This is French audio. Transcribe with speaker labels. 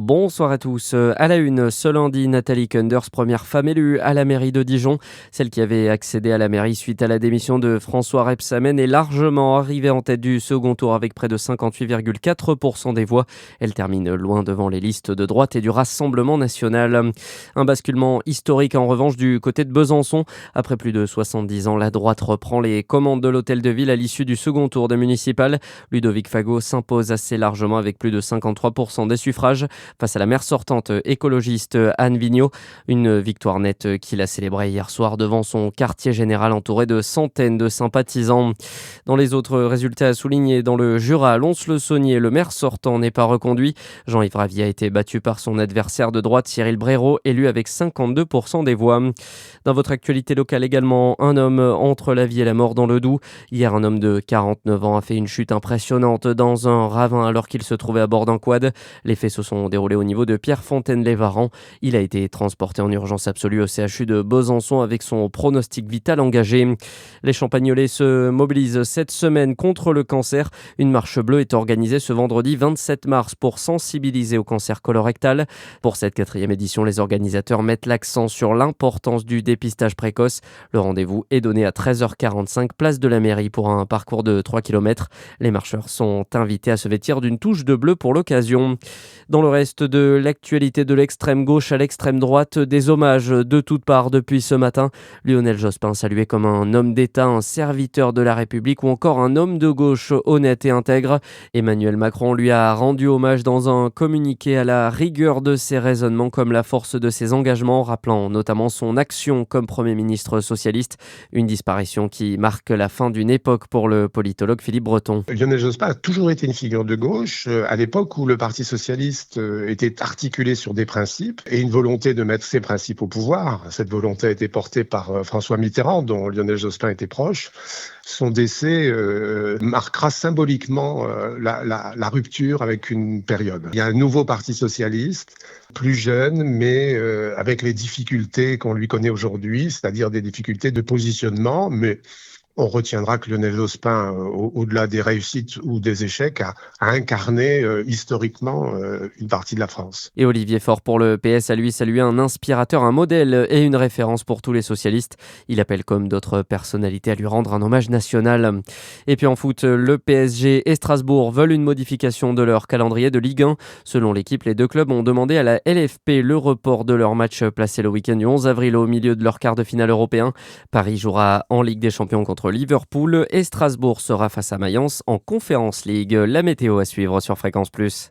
Speaker 1: Bonsoir à tous. À la une, ce lundi, Nathalie Kunders, première femme élue à la mairie de Dijon. Celle qui avait accédé à la mairie suite à la démission de François Rebsamen est largement arrivée en tête du second tour avec près de 58,4% des voix. Elle termine loin devant les listes de droite et du Rassemblement national. Un basculement historique en revanche du côté de Besançon. Après plus de 70 ans, la droite reprend les commandes de l'hôtel de ville à l'issue du second tour des municipales. Ludovic Fago s'impose assez largement avec plus de 53% des suffrages face à la maire sortante écologiste Anne Vigneault. Une victoire nette qu'il a célébrée hier soir devant son quartier général entouré de centaines de sympathisants. Dans les autres résultats à souligner, dans le Jura, à Lons-le-Saunier, le maire sortant n'est pas reconduit. Jean-Yves Ravier a été battu par son adversaire de droite Cyril Bréraud, élu avec 52% des voix. Dans votre actualité locale également, un homme entre la vie et la mort dans le Doubs. Hier, un homme de 49 ans a fait une chute impressionnante dans un ravin alors qu'il se trouvait à bord d'un quad. Les faits se sont déroulés au niveau de Pierrefontaine-les-Varans. Il a été transporté en urgence absolue au CHU de Besançon avec son pronostic vital engagé. Les Champagnolais se mobilisent cette semaine contre le cancer. Une marche bleue est organisée ce vendredi 27 mars pour sensibiliser au cancer colorectal. Pour cette 4e édition, les organisateurs mettent l'accent sur l'importance du dépistage précoce. Le rendez-vous est donné à 13h45, place de la mairie pour un parcours de 3 km. Les marcheurs sont invités à se vêtir d'une touche de bleu pour l'occasion. Dans le reste de l'actualité de l'extrême gauche à l'extrême droite, des hommages de toutes parts depuis ce matin. Lionel Jospin salué comme un homme d'État, un serviteur de la République ou encore un homme de gauche honnête et intègre. Emmanuel Macron lui a rendu hommage dans un communiqué à la rigueur de ses raisonnements comme la force de ses engagements, rappelant notamment son action comme Premier ministre socialiste. Une disparition qui marque la fin d'une époque pour le politologue Philippe Breton.
Speaker 2: Lionel Jospin a toujours été une figure de gauche, à l'époque où le Parti socialiste était articulé sur des principes et une volonté de mettre ces principes au pouvoir. Cette volonté a été portée par François Mitterrand, dont Lionel Jospin était proche. Son décès marquera symboliquement la rupture avec une période. Il y a un nouveau Parti socialiste, plus jeune, mais avec les difficultés qu'on lui connaît aujourd'hui, c'est-à-dire des difficultés de positionnement, mais on retiendra que Lionel Jospin, au-delà des réussites ou des échecs, a incarné historiquement une partie de la France.
Speaker 1: Et Olivier Faure pour le PS a lui salué un inspirateur, un modèle et une référence pour tous les socialistes. Il appelle comme d'autres personnalités à lui rendre un hommage national. Et puis en foot, le PSG et Strasbourg veulent une modification de leur calendrier de Ligue 1. Selon l'équipe, les deux clubs ont demandé à la LFP le report de leur match placé le week-end du 11 avril au milieu de leur quart de finale européen. Paris jouera en Ligue des Champions contre Liverpool et Strasbourg sera face à Mayence en Conference League. La météo à suivre sur Fréquence Plus.